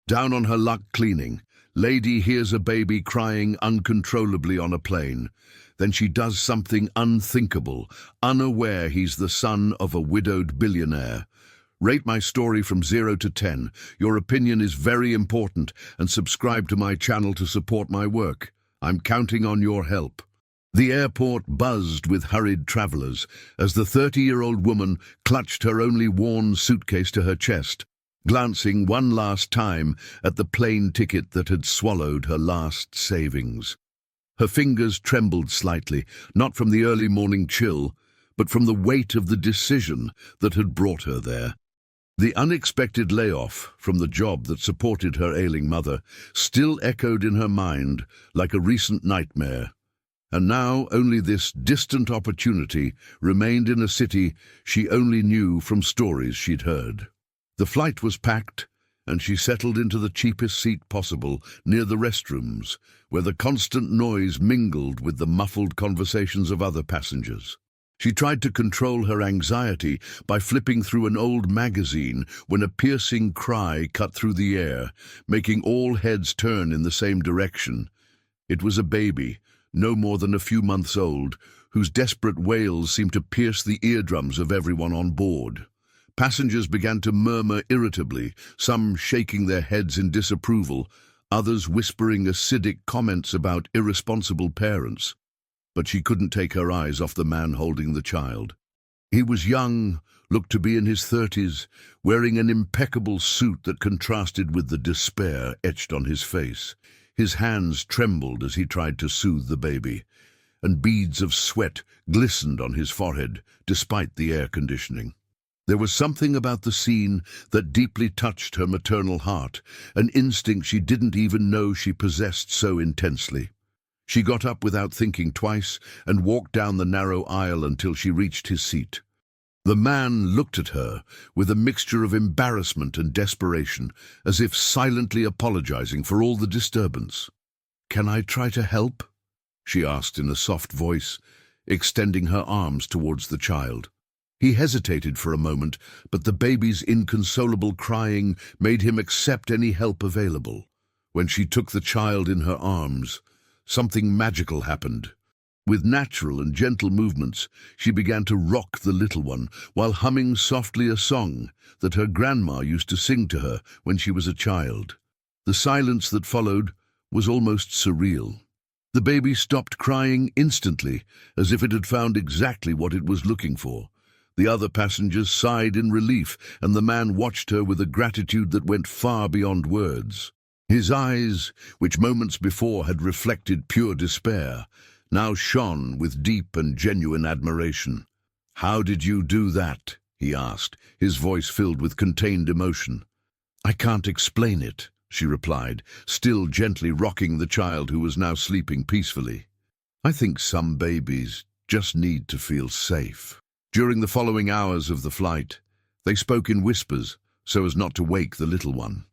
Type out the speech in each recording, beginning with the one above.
Down on her luck cleaning, lady hears a baby crying uncontrollably on a plane. Then she does something unthinkable, unaware he's the son of a widowed billionaire. Rate my story from 0 to 10. Your opinion is very important, and subscribe to my channel to support my work. I'm counting on your help. The airport buzzed with hurried travelers as the 30-year-old woman clutched her only worn suitcase to her chest, glancing one last time at the plane ticket that had swallowed her last savings. Her fingers trembled slightly, not from the early morning chill, but from the weight of the decision that had brought her there. The unexpected layoff from the job that supported her ailing mother still echoed in her mind like a recent nightmare. And now only this distant opportunity remained in a city she only knew from stories she'd heard. The flight was packed, and she settled into the cheapest seat possible near the restrooms, where the constant noise mingled with the muffled conversations of other passengers. She tried to control her anxiety by flipping through an old magazine when a piercing cry cut through the air, making all heads turn in the same direction. It was a baby, no more than a few months old, whose desperate wails seemed to pierce the eardrums of everyone on board. Passengers began to murmur irritably, some shaking their heads in disapproval, others whispering acidic comments about irresponsible parents. But she couldn't take her eyes off the man holding the child. He was young, looked to be in his 30s, wearing an impeccable suit that contrasted with the despair etched on his face. His hands trembled as he tried to soothe the baby, and beads of sweat glistened on his forehead, despite the air conditioning. There was something about the scene that deeply touched her maternal heart, an instinct she didn't even know she possessed so intensely. She got up without thinking twice and walked down the narrow aisle until she reached his seat. The man looked at her with a mixture of embarrassment and desperation, as if silently apologizing for all the disturbance. "Can I try to help?" she asked in a soft voice, extending her arms towards the child. He hesitated for a moment, but the baby's inconsolable crying made him accept any help available. When she took the child in her arms, something magical happened. With natural and gentle movements, she began to rock the little one while humming softly a song that her grandma used to sing to her when she was a child. The silence that followed was almost surreal. The baby stopped crying instantly, as if it had found exactly what it was looking for. The other passengers sighed in relief, and the man watched her with a gratitude that went far beyond words. His eyes, which moments before had reflected pure despair, now shone with deep and genuine admiration. "How did you do that?" he asked, his voice filled with contained emotion. "I can't explain it," she replied, still gently rocking the child who was now sleeping peacefully. "I think some babies just need to feel safe." During the following hours of the flight, they spoke in whispers so as not to wake the little one.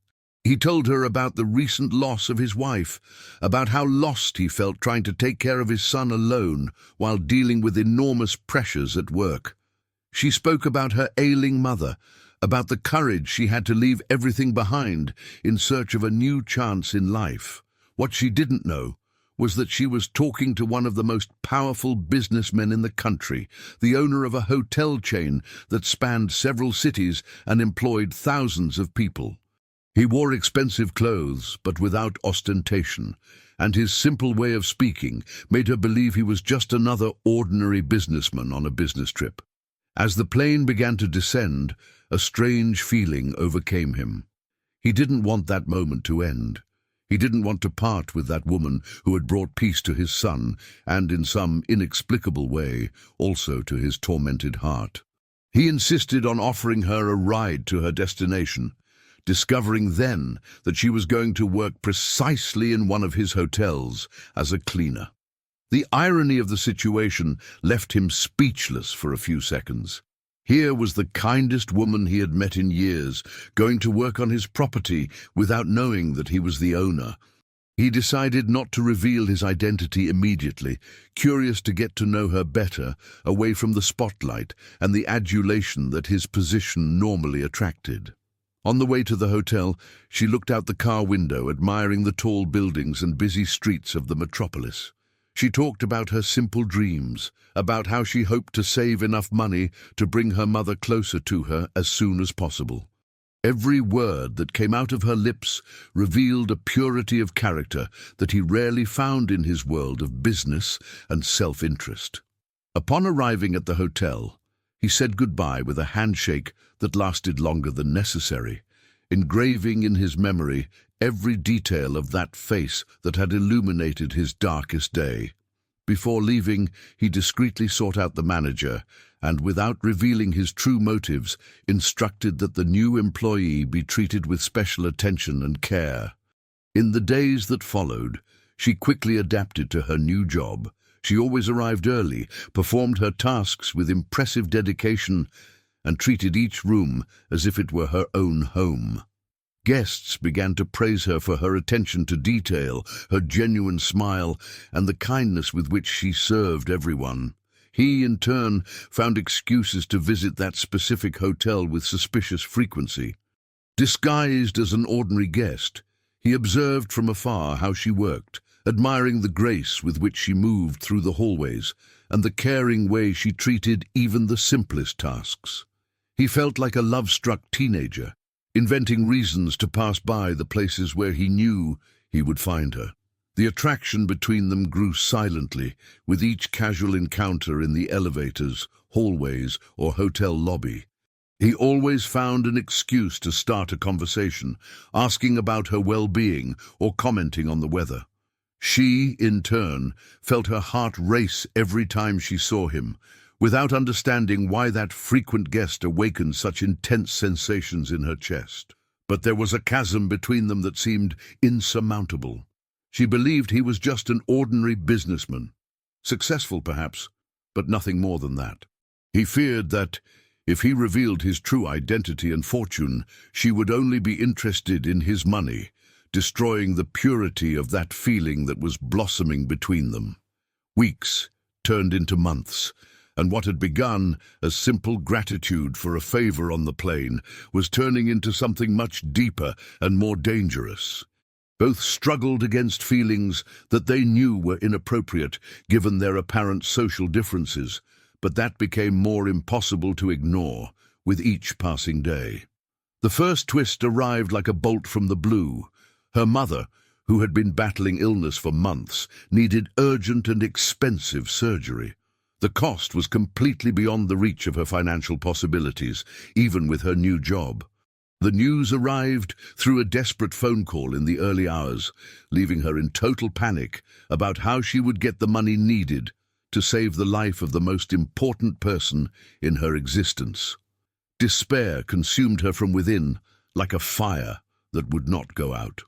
He told her about the recent loss of his wife, about how lost he felt trying to take care of his son alone while dealing with enormous pressures at work. She spoke about her ailing mother, about the courage she had to leave everything behind in search of a new chance in life. What she didn't know was that she was talking to one of the most powerful businessmen in the country, the owner of a hotel chain that spanned several cities and employed thousands of people. He wore expensive clothes, but without ostentation, and his simple way of speaking made her believe he was just another ordinary businessman on a business trip. As the plane began to descend, a strange feeling overcame him. He didn't want that moment to end. He didn't want to part with that woman who had brought peace to his son, and in some inexplicable way, also to his tormented heart. He insisted on offering her a ride to her destination, discovering then that she was going to work precisely in one of his hotels as a cleaner. The irony of the situation left him speechless for a few seconds. Here was the kindest woman he had met in years, going to work on his property without knowing that he was the owner. He decided not to reveal his identity immediately, curious to get to know her better, away from the spotlight and the adulation that his position normally attracted. On the way to the hotel, she looked out the car window, admiring the tall buildings and busy streets of the metropolis. She talked about her simple dreams, about how she hoped to save enough money to bring her mother closer to her as soon as possible. Every word that came out of her lips revealed a purity of character that he rarely found in his world of business and self-interest. Upon arriving at the hotel, he said goodbye with a handshake that lasted longer than necessary, engraving in his memory every detail of that face that had illuminated his darkest day. Before leaving, he discreetly sought out the manager and, without revealing his true motives, instructed that the new employee be treated with special attention and care. In the days that followed, she quickly adapted to her new job. She always arrived early, performed her tasks with impressive dedication, and treated each room as if it were her own home. Guests began to praise her for her attention to detail, her genuine smile, and the kindness with which she served everyone. He, in turn, found excuses to visit that specific hotel with suspicious frequency. Disguised as an ordinary guest, he observed from afar how she worked, admiring the grace with which she moved through the hallways and the caring way she treated even the simplest tasks. He felt like a love-struck teenager, inventing reasons to pass by the places where he knew he would find her. The attraction between them grew silently, with each casual encounter in the elevators, hallways, or hotel lobby. He always found an excuse to start a conversation, asking about her well-being or commenting on the weather. She, in turn, felt her heart race every time she saw him, without understanding why that frequent guest awakened such intense sensations in her chest. But there was a chasm between them that seemed insurmountable. She believed he was just an ordinary businessman, successful perhaps, but nothing more than that. He feared that, if he revealed his true identity and fortune, she would only be interested in his money, destroying the purity of that feeling that was blossoming between them. Weeks turned into months, and what had begun as simple gratitude for a favor on the plane was turning into something much deeper and more dangerous. Both struggled against feelings that they knew were inappropriate given their apparent social differences, but that became more impossible to ignore with each passing day. The first twist arrived like a bolt from the blue. Her mother, who had been battling illness for months, needed urgent and expensive surgery. The cost was completely beyond the reach of her financial possibilities, even with her new job. The news arrived through a desperate phone call in the early hours, leaving her in total panic about how she would get the money needed to save the life of the most important person in her existence. Despair consumed her from within like a fire that would not go out.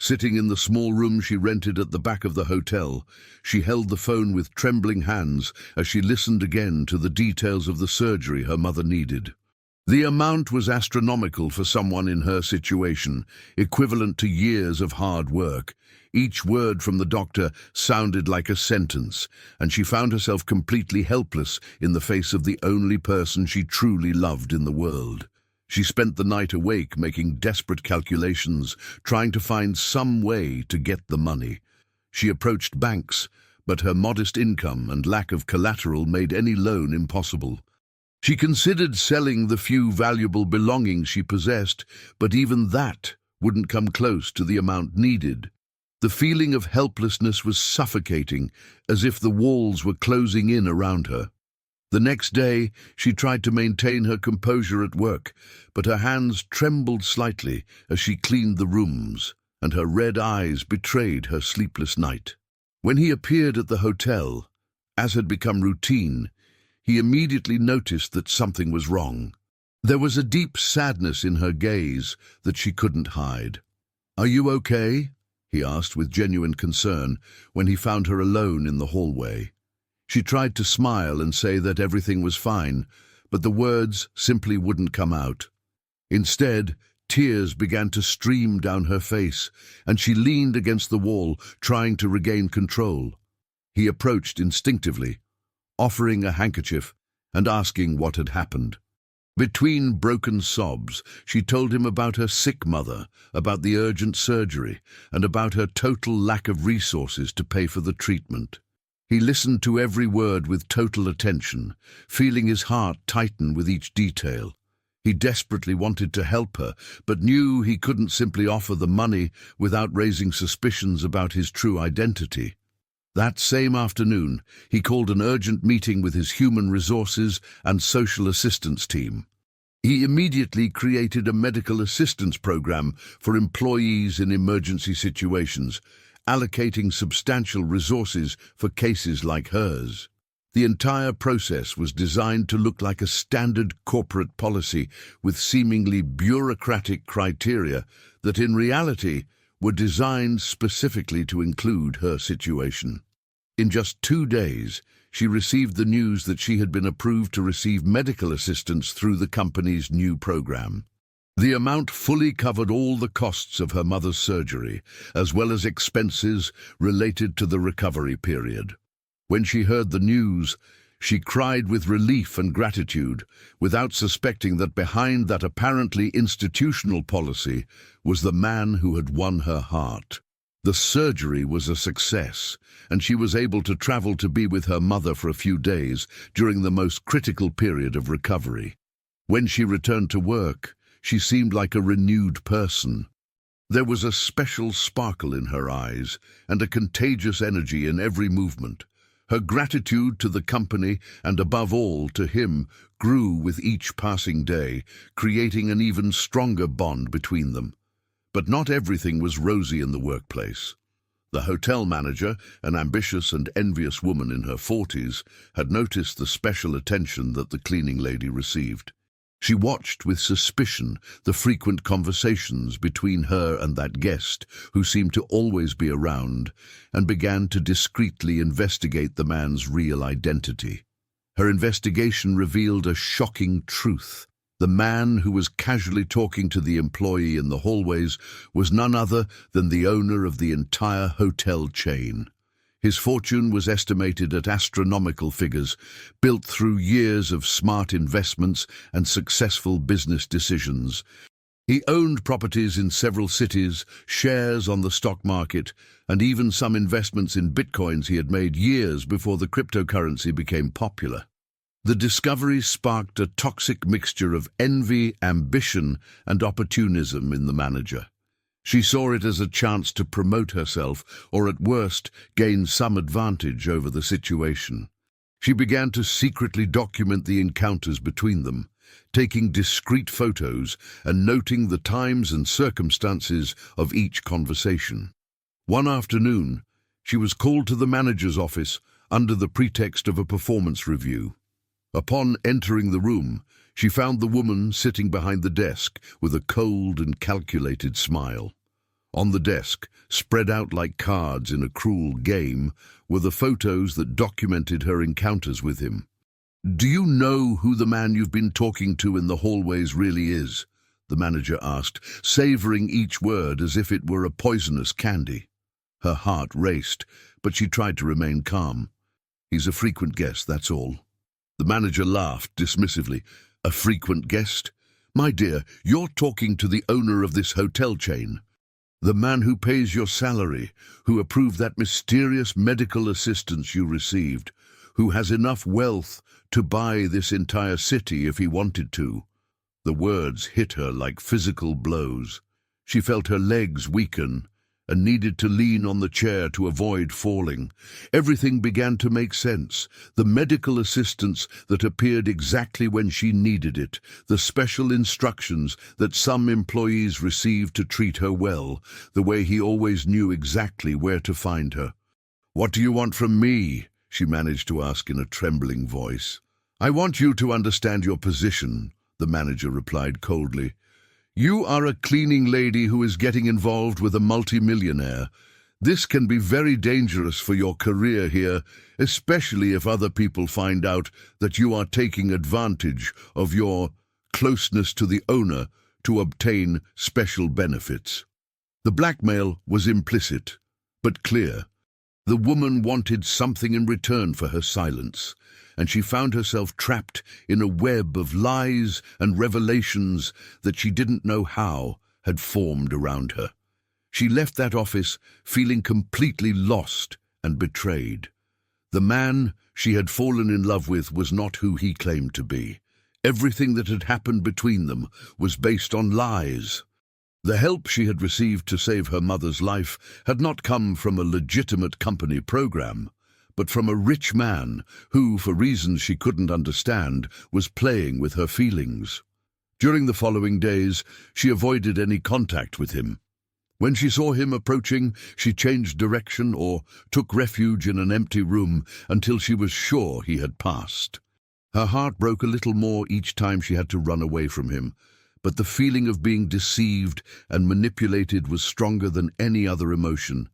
Sitting in the small room she rented at the back of the hotel, she held the phone with trembling hands as she listened again to the details of the surgery her mother needed. The amount was astronomical for someone in her situation, equivalent to years of hard work. Each word from the doctor sounded like a sentence, and she found herself completely helpless in the face of the only person she truly loved in the world. She spent the night awake making desperate calculations, trying to find some way to get the money. She approached banks, but her modest income and lack of collateral made any loan impossible. She considered selling the few valuable belongings she possessed, but even that wouldn't come close to the amount needed. The feeling of helplessness was suffocating, as if the walls were closing in around her. The next day, she tried to maintain her composure at work, but her hands trembled slightly as she cleaned the rooms, and her red eyes betrayed her sleepless night. When he appeared at the hotel, as had become routine, he immediately noticed that something was wrong. There was a deep sadness in her gaze that she couldn't hide. "Are you okay?" he asked with genuine concern when he found her alone in the hallway. She tried to smile and say that everything was fine, but the words simply wouldn't come out. Instead, tears began to stream down her face, and she leaned against the wall, trying to regain control. He approached instinctively, offering a handkerchief and asking what had happened. Between broken sobs, she told him about her sick mother, about the urgent surgery, and about her total lack of resources to pay for the treatment. He listened to every word with total attention, feeling his heart tighten with each detail. He desperately wanted to help her, but knew he couldn't simply offer the money without raising suspicions about his true identity. That same afternoon, he called an urgent meeting with his human resources and social assistance team. He immediately created a medical assistance program for employees in emergency situations, allocating substantial resources for cases like hers. The entire process was designed to look like a standard corporate policy with seemingly bureaucratic criteria that in reality were designed specifically to include her situation. In just 2 days, she received the news that she had been approved to receive medical assistance through the company's new program. The amount fully covered all the costs of her mother's surgery, as well as expenses related to the recovery period. When she heard the news, she cried with relief and gratitude, without suspecting that behind that apparently institutional policy was the man who had won her heart. The surgery was a success, and she was able to travel to be with her mother for a few days during the most critical period of recovery. When she returned to work, she seemed like a renewed person. There was a special sparkle in her eyes and a contagious energy in every movement. Her gratitude to the company and above all to him grew with each passing day, creating an even stronger bond between them. But not everything was rosy in the workplace. The hotel manager, an ambitious and envious woman in her 40s, had noticed the special attention that the cleaning lady received. She watched with suspicion the frequent conversations between her and that guest, who seemed to always be around, and began to discreetly investigate the man's real identity. Her investigation revealed a shocking truth. The man who was casually talking to the employee in the hallways was none other than the owner of the entire hotel chain. His fortune was estimated at astronomical figures, built through years of smart investments and successful business decisions. He owned properties in several cities, shares on the stock market, and even some investments in bitcoins he had made years before the cryptocurrency became popular. The discovery sparked a toxic mixture of envy, ambition, and opportunism in the manager. She saw it as a chance to promote herself, or at worst, gain some advantage over the situation. She began to secretly document the encounters between them, taking discreet photos and noting the times and circumstances of each conversation. One afternoon, she was called to the manager's office under the pretext of a performance review. Upon entering the room, she found the woman sitting behind the desk with a cold and calculated smile. On the desk, spread out like cards in a cruel game, were the photos that documented her encounters with him. "Do you know who the man you've been talking to in the hallways really is?" the manager asked, savoring each word as if it were a poisonous candy. Her heart raced, but she tried to remain calm. "He's a frequent guest, that's all." The manager laughed dismissively. "A frequent guest? My dear, you're talking to the owner of this hotel chain. The man who pays your salary, who approved that mysterious medical assistance you received, who has enough wealth to buy this entire city if he wanted to." The words hit her like physical blows. She felt her legs weaken and needed to lean on the chair to avoid falling. Everything began to make sense. The medical assistance that appeared exactly when she needed it, the special instructions that some employees received to treat her well, the way he always knew exactly where to find her. "What do you want from me?" she managed to ask in a trembling voice. "I want you to understand your position," the manager replied coldly. "You are a cleaning lady who is getting involved with a multimillionaire. This can be very dangerous for your career here, especially if other people find out that you are taking advantage of your closeness to the owner to obtain special benefits." The blackmail was implicit, but clear. The woman wanted something in return for her silence, and she found herself trapped in a web of lies and revelations that she didn't know how had formed around her. She left that office feeling completely lost and betrayed. The man she had fallen in love with was not who he claimed to be. Everything that had happened between them was based on lies. The help she had received to save her mother's life had not come from a legitimate company program, but from a rich man who, for reasons she couldn't understand, was playing with her feelings. During the following days, she avoided any contact with him. When she saw him approaching, she changed direction or took refuge in an empty room until she was sure he had passed. Her heart broke a little more each time she had to run away from him, but the feeling of being deceived and manipulated was stronger than any other emotion.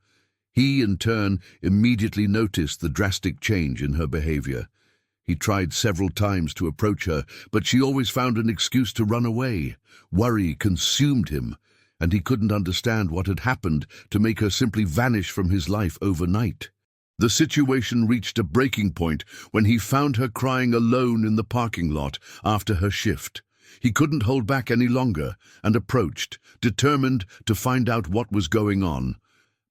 He, in turn, immediately noticed the drastic change in her behavior. He tried several times to approach her, but she always found an excuse to run away. Worry consumed him, and he couldn't understand what had happened to make her simply vanish from his life overnight. The situation reached a breaking point when he found her crying alone in the parking lot after her shift. He couldn't hold back any longer and approached, determined to find out what was going on.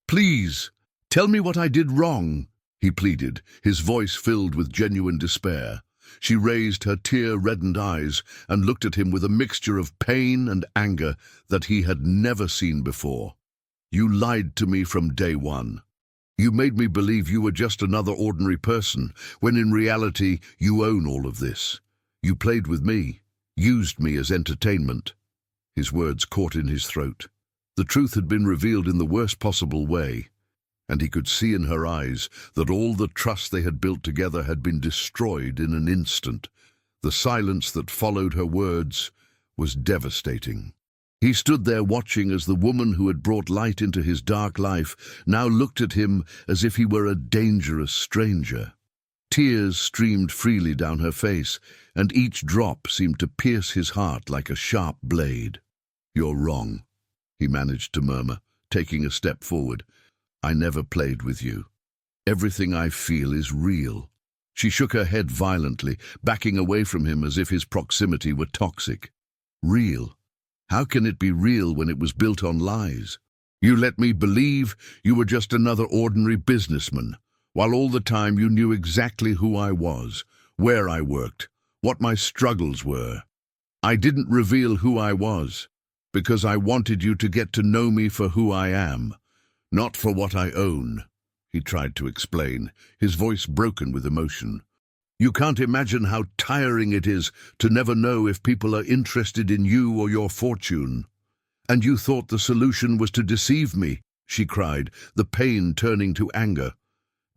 "Please, tell me what I did wrong," he pleaded, his voice filled with genuine despair. She raised her tear-reddened eyes and looked at him with a mixture of pain and anger that he had never seen before. "You lied to me from day one. You made me believe you were just another ordinary person, when in reality you own all of this. You played with me, used me as entertainment." His words caught in his throat. The truth had been revealed in the worst possible way, and he could see in her eyes that all the trust they had built together had been destroyed in an instant. The silence that followed her words was devastating. He stood there watching as the woman who had brought light into his dark life now looked at him as if he were a dangerous stranger. Tears streamed freely down her face, and each drop seemed to pierce his heart like a sharp blade. "You're wrong," he managed to murmur, taking a step forward. "I never played with you. Everything I feel is real." She shook her head violently, backing away from him as if his proximity were toxic. "Real? How can it be real when it was built on lies? You let me believe you were just another ordinary businessman, while all the time you knew exactly who I was, where I worked, what my struggles were. I didn't reveal who I was, because I wanted you to get to know me for who I am, not for what I own," he tried to explain, his voice broken with emotion. "You can't imagine how tiring it is to never know if people are interested in you or your fortune. And you thought the solution was to deceive me," she cried, the pain turning to anger.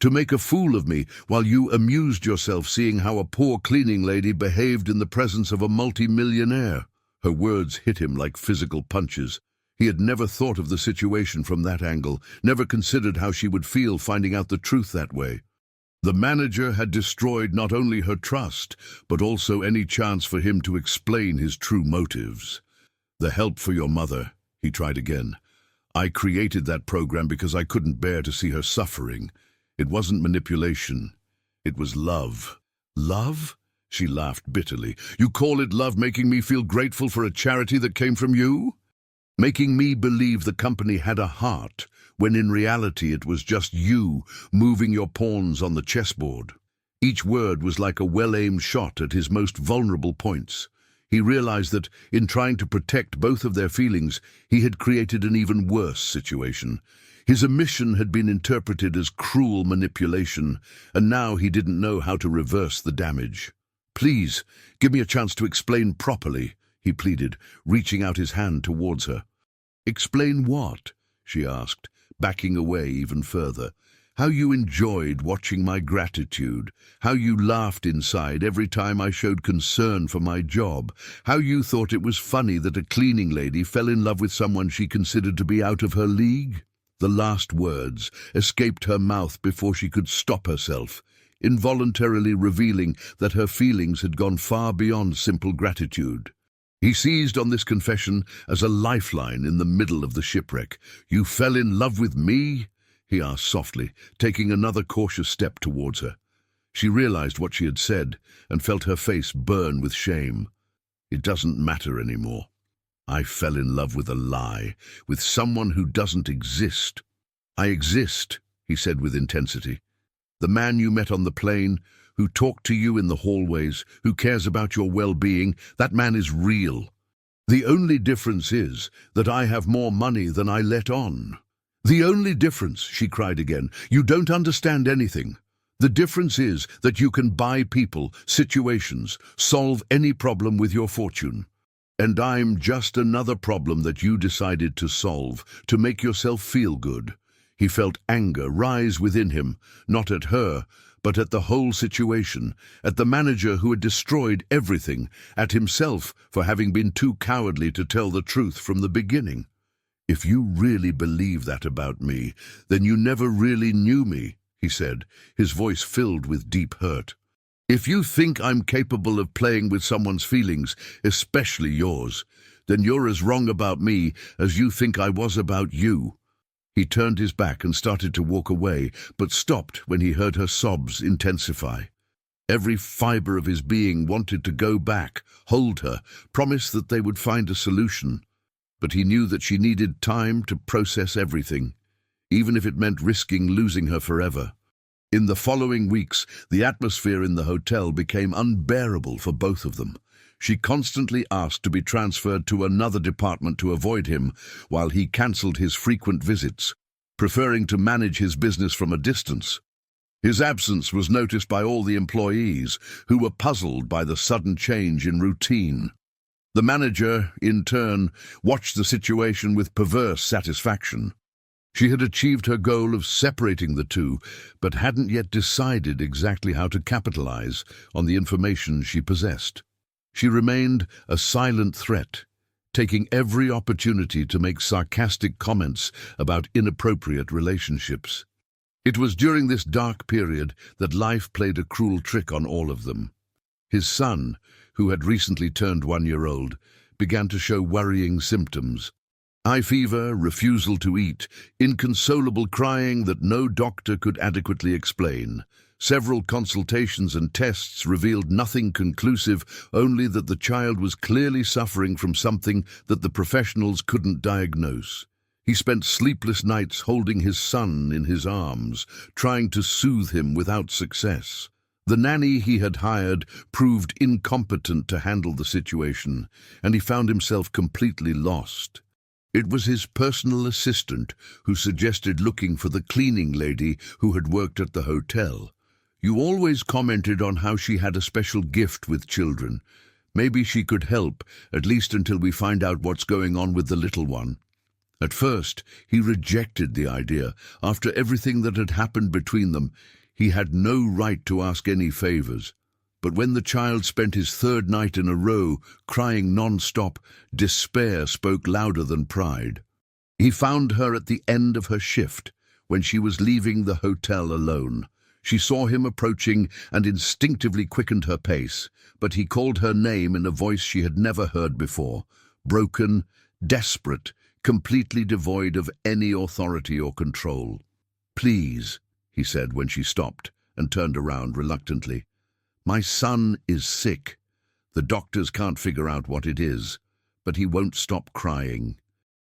"To make a fool of me while you amused yourself seeing how a poor cleaning lady behaved in the presence of a multi-millionaire." Her words hit him like physical punches. He had never thought of the situation from that angle, never considered how she would feel finding out the truth that way. The manager had destroyed not only her trust, but also any chance for him to explain his true motives. "The help for your mother," he tried again. "I created that program because I couldn't bear to see her suffering. It wasn't manipulation. It was love." "Love?" She laughed bitterly. "You call it love, making me feel grateful for a charity that came from you? Making me believe the company had a heart, when in reality it was just you moving your pawns on the chessboard." Each word was like a well-aimed shot at his most vulnerable points. He realized that, in trying to protect both of their feelings, he had created an even worse situation. His omission had been interpreted as cruel manipulation, and now he didn't know how to reverse the damage. "Please, give me a chance to explain properly," he pleaded, reaching out his hand towards her. "Explain what?" she asked, backing away even further. "How you enjoyed watching my gratitude, how you laughed inside every time I showed concern for my job, how you thought it was funny that a cleaning lady fell in love with someone she considered to be out of her league." The last words escaped her mouth before she could stop herself, involuntarily revealing that her feelings had gone far beyond simple gratitude. He seized on this confession as a lifeline in the middle of the shipwreck. "You fell in love with me?" he asked softly, taking another cautious step towards her. She realized what she had said and felt her face burn with shame. It doesn't matter anymore. I fell in love with a lie, with someone who doesn't exist. I exist, he said with intensity. The man you met on the plane, who talked to you in the hallways, who cares about your well-being, that man is real. The only difference is that I have more money than I let on. The only difference, she cried again. You don't understand anything. The difference is that you can buy people, situations, solve any problem with your fortune. And I'm just another problem that you decided to solve, to make yourself feel good. He felt anger rise within him, not at her, but at the whole situation, at the manager who had destroyed everything, at himself for having been too cowardly to tell the truth from the beginning. If you really believe that about me, then you never really knew me, he said, his voice filled with deep hurt. If you think I'm capable of playing with someone's feelings, especially yours, then you're as wrong about me as you think I was about you. He turned his back and started to walk away, but stopped when he heard her sobs intensify. Every fiber of his being wanted to go back, hold her, promise that they would find a solution. But he knew that she needed time to process everything, even if it meant risking losing her forever. In the following weeks, the atmosphere in the hotel became unbearable for both of them. She constantly asked to be transferred to another department to avoid him, while he cancelled his frequent visits, preferring to manage his business from a distance. His absence was noticed by all the employees, who were puzzled by the sudden change in routine. The manager, in turn, watched the situation with perverse satisfaction. She had achieved her goal of separating the two, but hadn't yet decided exactly how to capitalize on the information she possessed. She remained a silent threat, taking every opportunity to make sarcastic comments about inappropriate relationships. It was during this dark period that life played a cruel trick on all of them. His son, who had recently turned 1 year old, began to show worrying symptoms. High fever, refusal to eat, inconsolable crying that no doctor could adequately explain. Several consultations and tests revealed nothing conclusive, only that the child was clearly suffering from something that the professionals couldn't diagnose. He spent sleepless nights holding his son in his arms, trying to soothe him without success. The nanny he had hired proved incompetent to handle the situation, and he found himself completely lost. It was his personal assistant who suggested looking for the cleaning lady who had worked at the hotel. You always commented on how she had a special gift with children. Maybe she could help, at least until we find out what's going on with the little one. At first, he rejected the idea. After everything that had happened between them, he had no right to ask any favors. But when the child spent his 3rd night in a row, crying non-stop, despair spoke louder than pride. He found her at the end of her shift, when she was leaving the hotel alone. She saw him approaching and instinctively quickened her pace, but he called her name in a voice she had never heard before, broken, desperate, completely devoid of any authority or control. "Please," he said when she stopped and turned around reluctantly. "My son is sick. The doctors can't figure out what it is, but he won't stop crying.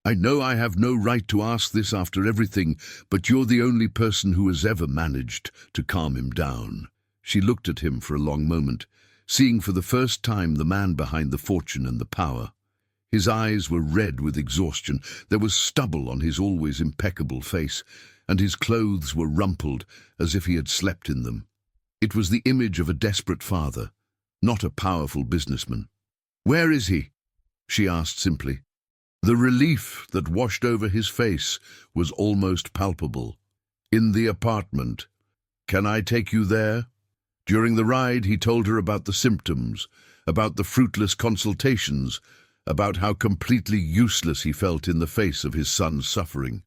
I know I have no right to ask this after everything, but you're the only person who has ever managed to calm him down." She looked at him for a long moment, seeing for the first time the man behind the fortune and the power. His eyes were red with exhaustion, there was stubble on his always impeccable face, and his clothes were rumpled as if he had slept in them. It was the image of a desperate father, not a powerful businessman. "Where is he?" she asked simply. The relief that washed over his face was almost palpable. "In the apartment. Can I take you there?" During the ride, he told her about the symptoms, about the fruitless consultations, about how completely useless he felt in the face of his son's suffering.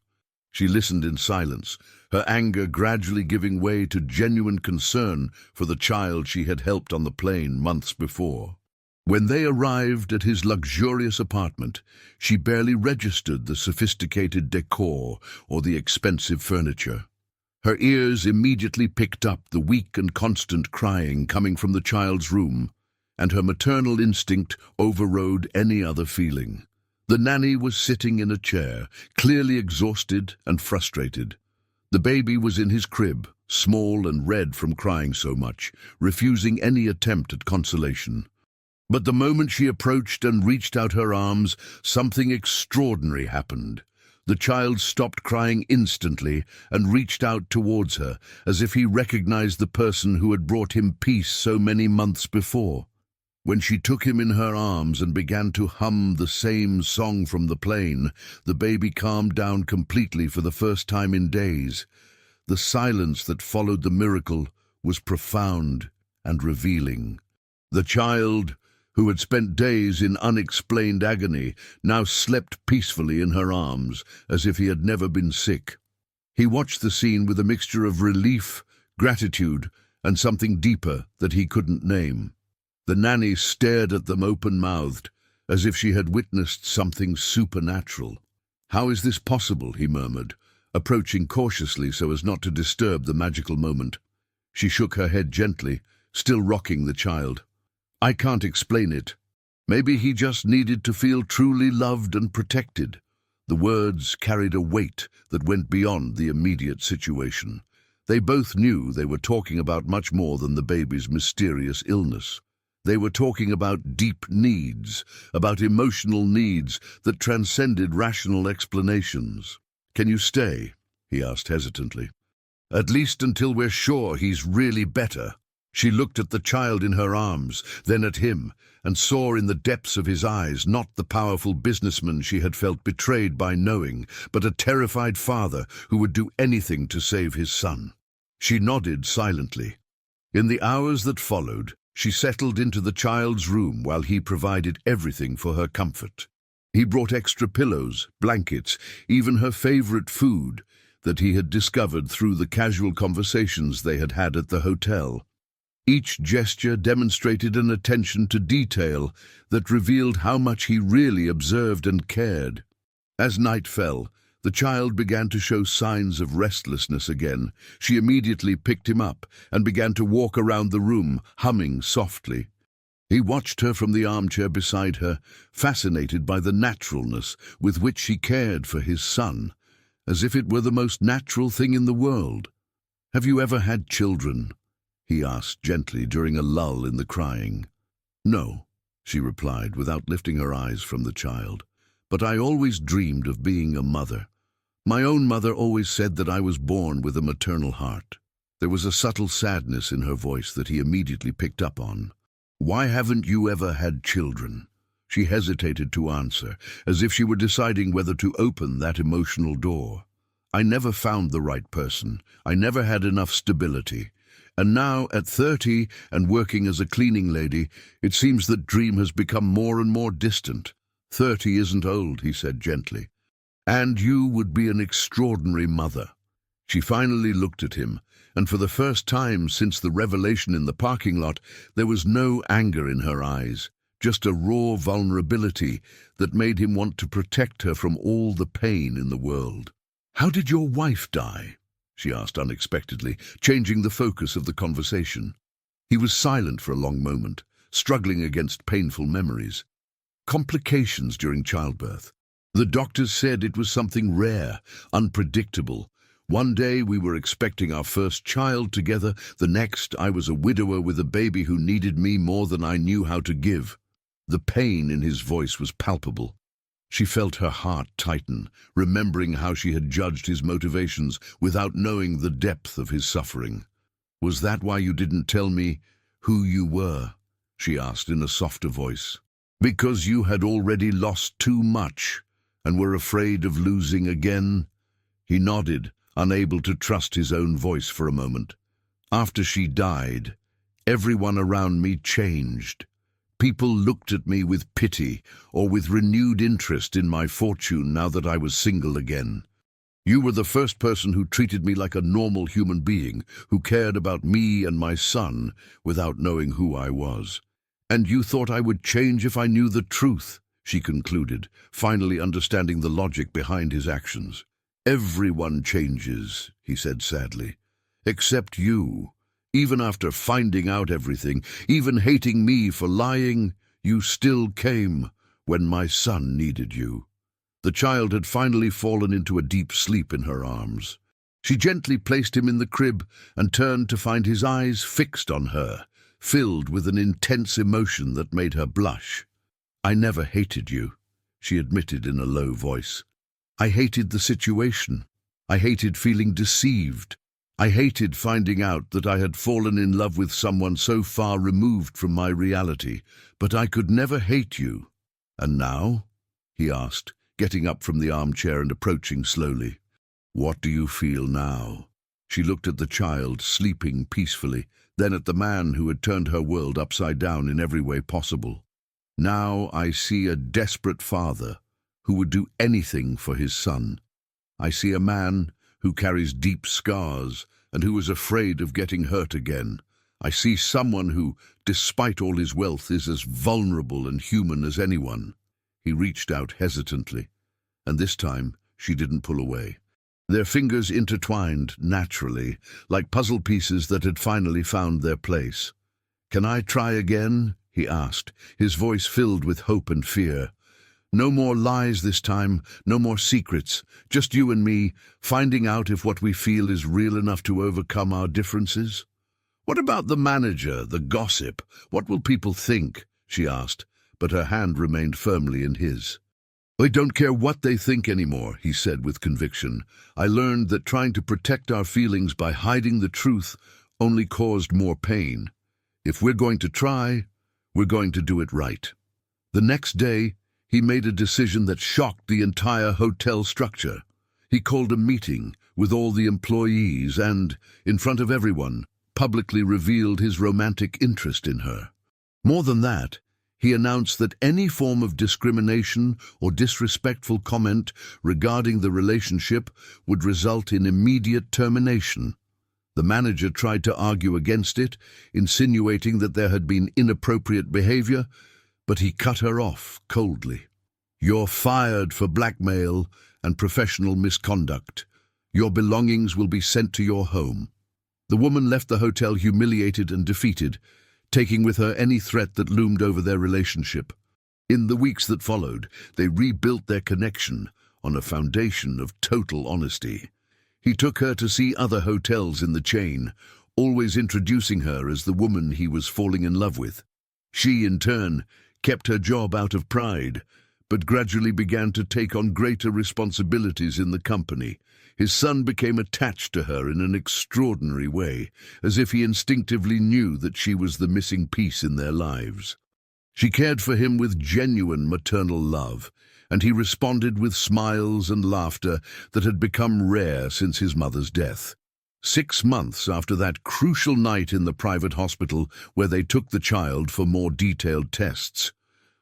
She listened in silence, her anger gradually giving way to genuine concern for the child she had helped on the plane months before. When they arrived at his luxurious apartment, she barely registered the sophisticated decor or the expensive furniture. Her ears immediately picked up the weak and constant crying coming from the child's room, and her maternal instinct overrode any other feeling. The nanny was sitting in a chair, clearly exhausted and frustrated. The baby was in his crib, small and red from crying so much, refusing any attempt at consolation. But the moment she approached and reached out her arms, something extraordinary happened. The child stopped crying instantly and reached out towards her, as if he recognized the person who had brought him peace so many months before. When she took him in her arms and began to hum the same song from the plane, the baby calmed down completely for the first time in days. The silence that followed the miracle was profound and revealing. The child, who had spent days in unexplained agony, now slept peacefully in her arms, as if he had never been sick. He watched the scene with a mixture of relief, gratitude, and something deeper that he couldn't name. The nanny stared at them open-mouthed, as if she had witnessed something supernatural. "How is this possible?" he murmured, approaching cautiously so as not to disturb the magical moment. She shook her head gently, still rocking the child. "I can't explain it. Maybe he just needed to feel truly loved and protected." The words carried a weight that went beyond the immediate situation. They both knew they were talking about much more than the baby's mysterious illness. They were talking about deep needs, about emotional needs that transcended rational explanations. "Can you stay?" he asked hesitantly. "At least until we're sure he's really better." She looked at the child in her arms, then at him, and saw in the depths of his eyes not the powerful businessman she had felt betrayed by knowing, but a terrified father who would do anything to save his son. She nodded silently. In the hours that followed, she settled into the child's room while he provided everything for her comfort. He brought extra pillows, blankets, even her favorite food that he had discovered through the casual conversations they had had at the hotel. Each gesture demonstrated an attention to detail that revealed how much he really observed and cared. As night fell, the child began to show signs of restlessness again. She immediately picked him up and began to walk around the room, humming softly. He watched her from the armchair beside her, fascinated by the naturalness with which she cared for his son, as if it were the most natural thing in the world. "Have you ever had children?" he asked gently during a lull in the crying. "No," she replied without lifting her eyes from the child. "But I always dreamed of being a mother. My own mother always said that I was born with a maternal heart." There was a subtle sadness in her voice that he immediately picked up on. "Why haven't you ever had children?" She hesitated to answer, as if she were deciding whether to open that emotional door. "I never found the right person. I never had enough stability. And now, at 30 and working as a cleaning lady, it seems that dream has become more and more distant." 30 isn't old," he said gently. "And you would be an extraordinary mother." She finally looked at him, and for the first time since the revelation in the parking lot, there was no anger in her eyes, just a raw vulnerability that made him want to protect her from all the pain in the world. "How did your wife die?" she asked unexpectedly, changing the focus of the conversation. He was silent for a long moment, struggling against painful memories. "Complications during childbirth. The doctors said it was something rare, unpredictable. One day we were expecting our first child together, the next I was a widower with a baby who needed me more than I knew how to give." The pain in his voice was palpable. She felt her heart tighten, remembering how she had judged his motivations without knowing the depth of his suffering. "Was that why you didn't tell me who you were?" she asked in a softer voice. "Because you had already lost too much and were afraid of losing again?" He nodded, unable to trust his own voice for a moment. "After she died, everyone around me changed. People looked at me with pity or with renewed interest in my fortune now that I was single again. You were the first person who treated me like a normal human being, who cared about me and my son without knowing who I was. "And you thought I would change if I knew the truth," she concluded, finally understanding the logic behind his actions. "Everyone changes," he said sadly, "except you. Even after finding out everything, even hating me for lying, you still came when my son needed you." The child had finally fallen into a deep sleep in her arms. She gently placed him in the crib and turned to find his eyes fixed on her, filled with an intense emotion that made her blush. "I never hated you," she admitted in a low voice. "I hated the situation. I hated feeling deceived. I hated finding out that I had fallen in love with someone so far removed from my reality, but I could never hate you." "And now?" he asked, getting up from the armchair and approaching slowly. "What do you feel now?" She looked at the child, sleeping peacefully, then at the man who had turned her world upside down in every way possible. "Now I see a desperate father who would do anything for his son. I see a man who carries deep scars and who is afraid of getting hurt again. I see someone who, despite all his wealth, is as vulnerable and human as anyone." He reached out hesitantly, and this time she didn't pull away. Their fingers intertwined naturally, like puzzle pieces that had finally found their place. "Can I try again?" he asked, his voice filled with hope and fear. "No more lies this time, no more secrets, just you and me, finding out if what we feel is real enough to overcome our differences." "What about the manager, the gossip? What will people think?" she asked, but her hand remained firmly in his. "I don't care what they think anymore," he said with conviction. "I learned that trying to protect our feelings by hiding the truth only caused more pain. If we're going to try, we're going to do it right." The next day, he made a decision that shocked the entire hotel structure. He called a meeting with all the employees and, in front of everyone, publicly revealed his romantic interest in her. More than that, he announced that any form of discrimination or disrespectful comment regarding the relationship would result in immediate termination. The manager tried to argue against it, insinuating that there had been inappropriate behavior, but he cut her off coldly. "You're fired for blackmail and professional misconduct. Your belongings will be sent to your home." The woman left the hotel humiliated and defeated, taking with her any threat that loomed over their relationship. In the weeks that followed, they rebuilt their connection on a foundation of total honesty. He took her to see other hotels in the chain, always introducing her as the woman he was falling in love with. She, in turn, kept her job out of pride, but gradually began to take on greater responsibilities in the company. His son became attached to her in an extraordinary way, as if he instinctively knew that she was the missing piece in their lives. She cared for him with genuine maternal love, and he responded with smiles and laughter that had become rare since his mother's death. 6 months after that crucial night in the private hospital where they took the child for more detailed tests,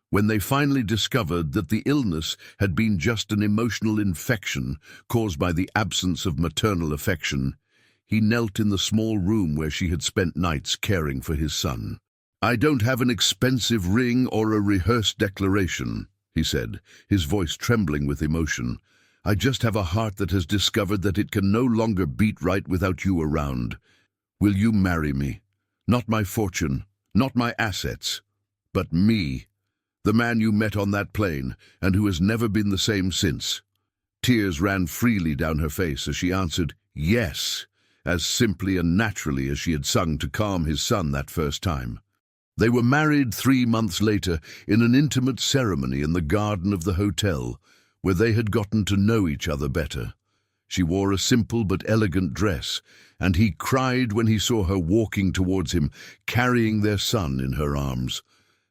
when they finally discovered that the illness had been just an emotional infection caused by the absence of maternal affection, he knelt in the small room where she had spent nights caring for his son. "I don't have an expensive ring or a rehearsed declaration," he said, his voice trembling with emotion. "I just have a heart that has discovered that it can no longer beat right without you around. Will you marry me? Not my fortune, not my assets, but me. The man you met on that plane, and who has never been the same since." Tears ran freely down her face as she answered, "Yes," as simply and naturally as she had sung to calm his son that first time. They were married 3 months later in an intimate ceremony in the garden of the hotel, where they had gotten to know each other better. She wore a simple but elegant dress, and he cried when he saw her walking towards him, carrying their son in her arms,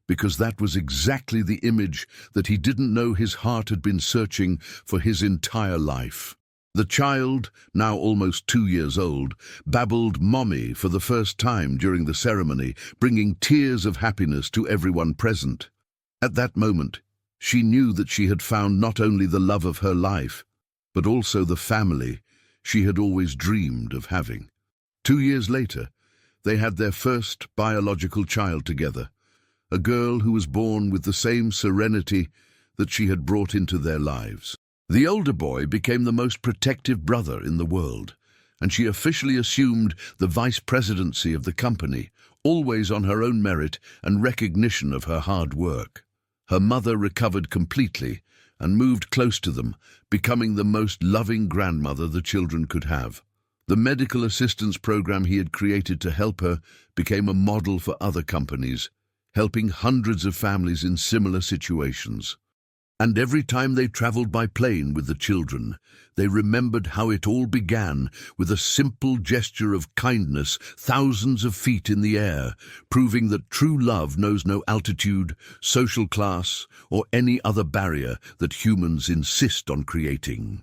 because that was exactly the image that he didn't know his heart had been searching for his entire life. The child, now almost 2 years old, babbled "mommy" for the first time during the ceremony, bringing tears of happiness to everyone present. At that moment, she knew that she had found not only the love of her life, but also the family she had always dreamed of having. 2 years later, they had their first biological child together, a girl who was born with the same serenity that she had brought into their lives. The older boy became the most protective brother in the world, and she officially assumed the vice presidency of the company, always on her own merit and recognition of her hard work. Her mother recovered completely and moved close to them, becoming the most loving grandmother the children could have. The medical assistance program he had created to help her became a model for other companies, helping hundreds of families in similar situations. And every time they traveled by plane with the children, they remembered how it all began with a simple gesture of kindness thousands of feet in the air, proving that true love knows no altitude, social class, or any other barrier that humans insist on creating.